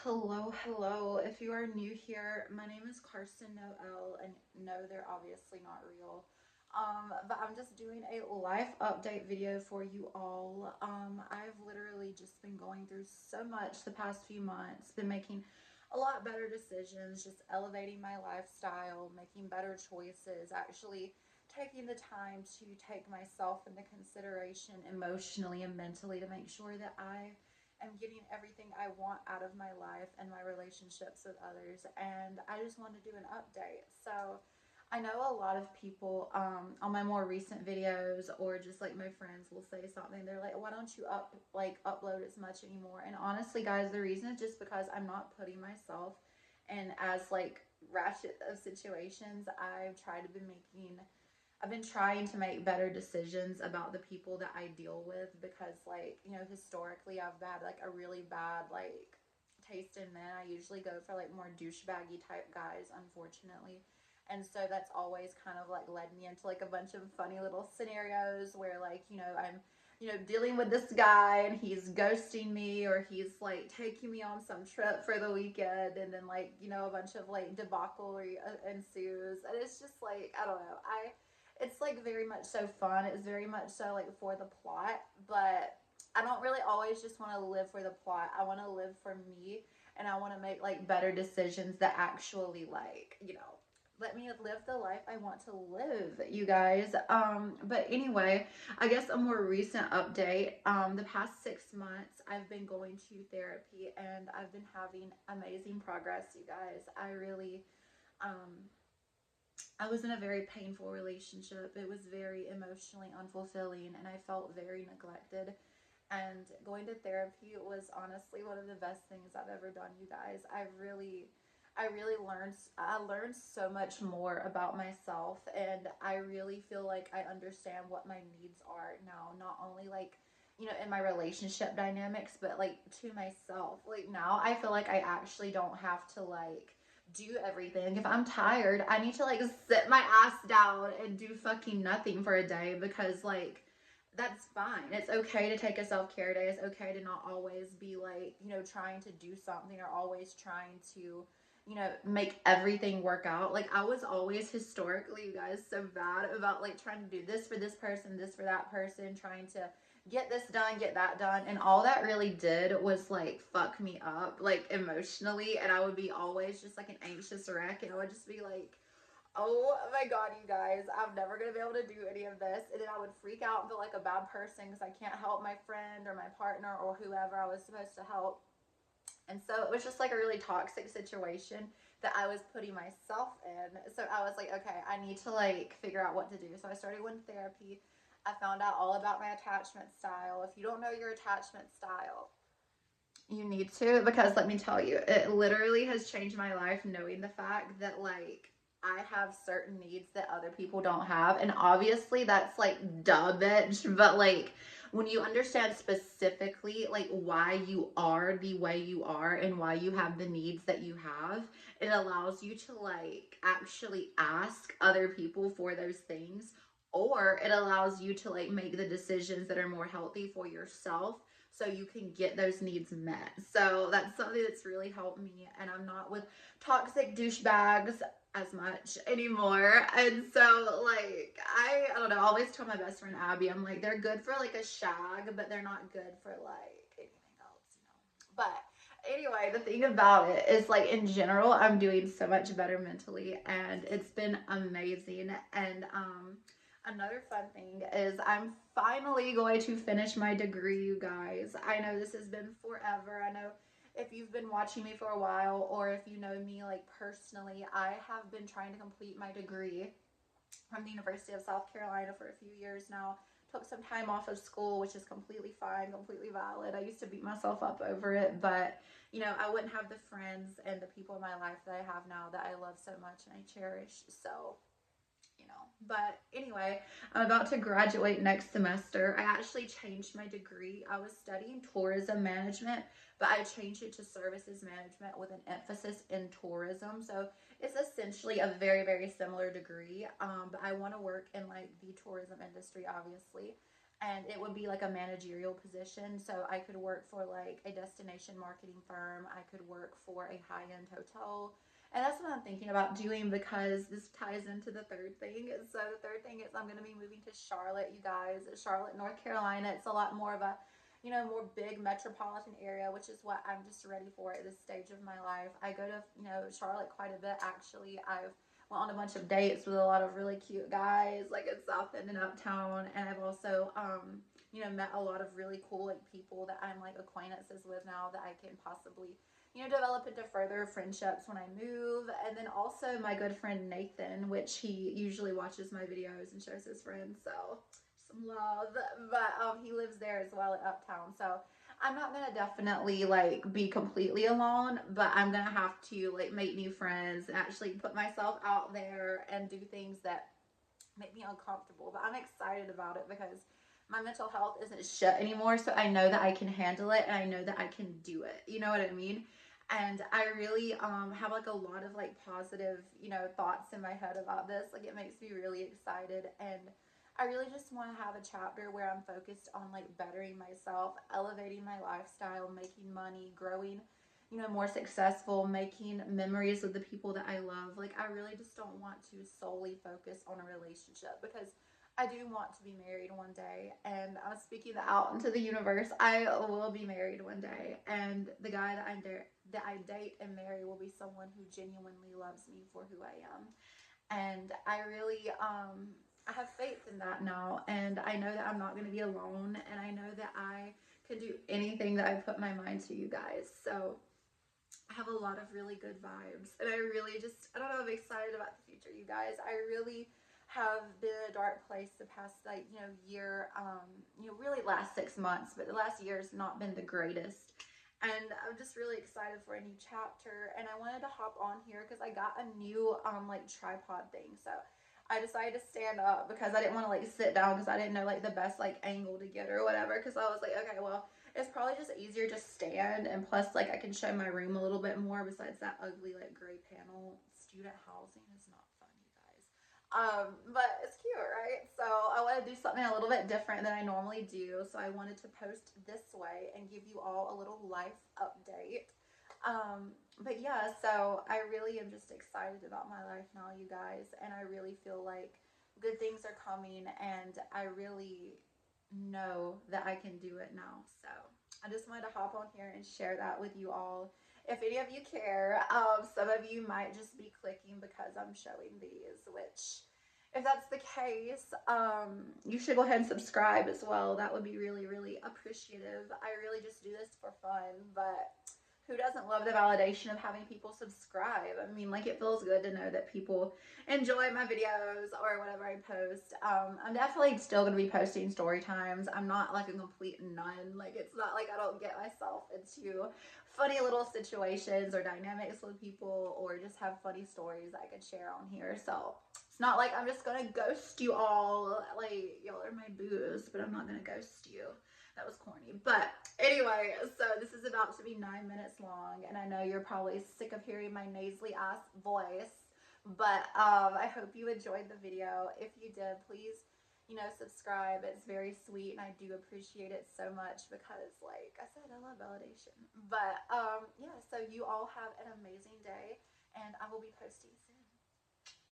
Hello. If you are new here, my name is Carson Noel, and no, they're obviously not real. But I'm just doing a life update video for you all. I've literally just been going through so much the past few months, been making a lot better decisions, just elevating my lifestyle, making better choices, actually taking the time to take myself into consideration emotionally and mentally to make sure that I am getting everything I want out of my life and my relationships with others. And I just want to do an update. So I know a lot of people on my more recent videos or just like my friends will say something. They're like, "Why don't you upload as much anymore?" And honestly, guys, the reason is just because I'm not putting myself in as like ratchet of situations. I've been trying to make better decisions about the people that I deal with because, like, historically, I've had like a really bad taste in men. I usually go for like more douchebaggy type guys, unfortunately. And so that's always kind of like led me into like a bunch of funny little scenarios where, like, I'm dealing with this guy and he's ghosting me, or he's like taking me on some trip for the weekend, and then, like, a bunch of like debacle ensues. And it's just like, I don't know. It's like very much so fun. It's very much so like for the plot, but I don't really always just want to live for the plot. I want to live for me, and I want to make like better decisions that actually, like, let me live the life I want to live, you guys. But anyway, I guess a more recent update. The past 6 months, I've been going to therapy, and I've been having amazing progress, you guys. Um, I was in a very painful relationship. It was very emotionally unfulfilling, and I felt very neglected. And going to therapy was honestly one of the best things I've ever done, you guys. I learned so much more about myself, and I really feel like I understand what my needs are now, not only like, in my relationship dynamics, but like to myself. Like, now I feel like I actually don't have to like do everything. If I'm tired, I need to like sit my ass down and do fucking nothing for a day, because like that's fine. It's okay to take a self-care day. It's okay to not always be like, trying to do something, or always trying to, make everything work out. Like, I was always historically, you guys, so bad about like trying to do this for this person, this for that person, trying to get this done, get that done. And all that really did was like fuck me up, like emotionally. And I would be always just like an anxious wreck. And I would just be like, oh my god, you guys, I'm never gonna be able to do any of this. And then I would freak out and feel like a bad person because I can't help my friend or my partner or whoever I was supposed to help. And so it was just like a really toxic situation that I was putting myself in. So I was like, okay, I need to like figure out what to do. So I started going to therapy. I found out all about my attachment style. If you don't know your attachment style, you need to, because let me tell you, it literally has changed my life knowing the fact that like I have certain needs that other people don't have. And obviously that's like duh, bitch, but like when you understand specifically like why you are the way you are and why you have the needs that you have, it allows you to like actually ask other people for those things, or it allows you to like make the decisions that are more healthy for yourself so you can get those needs met. So that's something that's really helped me, and I'm not with toxic douchebags as much anymore. And so like I don't know, I always tell my best friend Abby, I'm like, they're good for like a shag, but they're not good for like anything else. But anyway, the thing about it is, like, in general, I'm doing so much better mentally, and it's been amazing. And another fun thing is I'm finally going to finish my degree, you guys. I know this has been forever. I know if you've been watching me for a while, or if you know me like personally, I have been trying to complete my degree from the University of South Carolina for a few years now. Took some time off of school, which is completely fine, completely valid. I used to beat myself up over it, but I wouldn't have the friends and the people in my life that I have now that I love so much and I cherish. So, but anyway, I'm about to graduate next semester. I actually changed my degree. I was studying tourism management, but I changed it to services management with an emphasis in tourism. So it's essentially a very, very similar degree. But I want to work in like the tourism industry, obviously. and it would be like a managerial position. So I could work for like a destination marketing firm, I could work for a high-end hotel. And that's what I'm thinking about doing, because this ties into the third thing. So the third thing is I'm going to be moving to Charlotte, you guys. Charlotte, North Carolina. It's a lot more of a, more big metropolitan area, which is what I'm just ready for at this stage of my life. I go to, Charlotte quite a bit, actually. I've went on a bunch of dates with a lot of really cute guys, like in South End and Uptown, and I've also, met a lot of really cool like people that I'm like acquaintances with now that I can possibly, develop into further friendships when I move. And then also my good friend Nathan, which he usually watches my videos and shows his friends, so some love. But he lives there as well at Uptown, so I'm not gonna definitely like be completely alone, but I'm gonna have to like make new friends and actually put myself out there and do things that make me uncomfortable. But I'm excited about it because my mental health isn't shit anymore, so I know that I can handle it and I know that I can do it. You know what I mean? And I really have like a lot of like positive, thoughts in my head about this. Like it makes me really excited, and I really just want to have a chapter where I'm focused on like bettering myself, elevating my lifestyle, making money, growing, more successful, making memories with the people that I love. Like I really just don't want to solely focus on a relationship, because I do want to be married one day, and I'm speaking that out into the universe. I will be married one day, and the guy that I date and marry will be someone who genuinely loves me for who I am. And I really I have faith in that now, and I know that I'm not going to be alone, and I know that I can do anything that I put my mind to, you guys. So I have a lot of really good vibes, and I really just, I don't know, I'm excited about the future, you guys. I really have been in a dark place the past like, year, really last 6 months, but the last year has not been the greatest. And I'm just really excited for a new chapter, and I wanted to hop on here because I got a new like tripod thing. So I decided to stand up because I didn't want to like sit down, because I didn't know like the best like angle to get or whatever, because I was like, okay, well, it's probably just easier to stand, and plus like I can show my room a little bit more besides that ugly like gray panel. Student housing is not fun, you guys. But it's cute, right? So I want to do something a little bit different than I normally do. So I wanted to post this way and give you all a little life update. But yeah, so I really am just excited about my life now, you guys, and I really feel like good things are coming, and I really know that I can do it now. So I just wanted to hop on here and share that with you all. If any of you care, some of you might just be clicking because I'm showing these, which, if that's the case, you should go ahead and subscribe as well. That would be really, really appreciative. I really just do this for fun, but who doesn't love the validation of having people subscribe? I mean, like, it feels good to know that people enjoy my videos or whatever I post. I'm definitely still going to be posting story times. I'm not like a complete nun. Like, it's not like I don't get myself into funny little situations or dynamics with people, or just have funny stories I could share on here. So it's not like I'm just going to ghost you all. Like, y'all are my booze, but I'm not going to ghost you. That was corny. But anyway, so this is about to be 9 minutes long, and I know you're probably sick of hearing my nasally ass voice, but I hope you enjoyed the video. If you did, please, subscribe. It's very sweet, and I do appreciate it so much because, like I said, I love validation. But yeah, so you all have an amazing day, and I will be posting soon.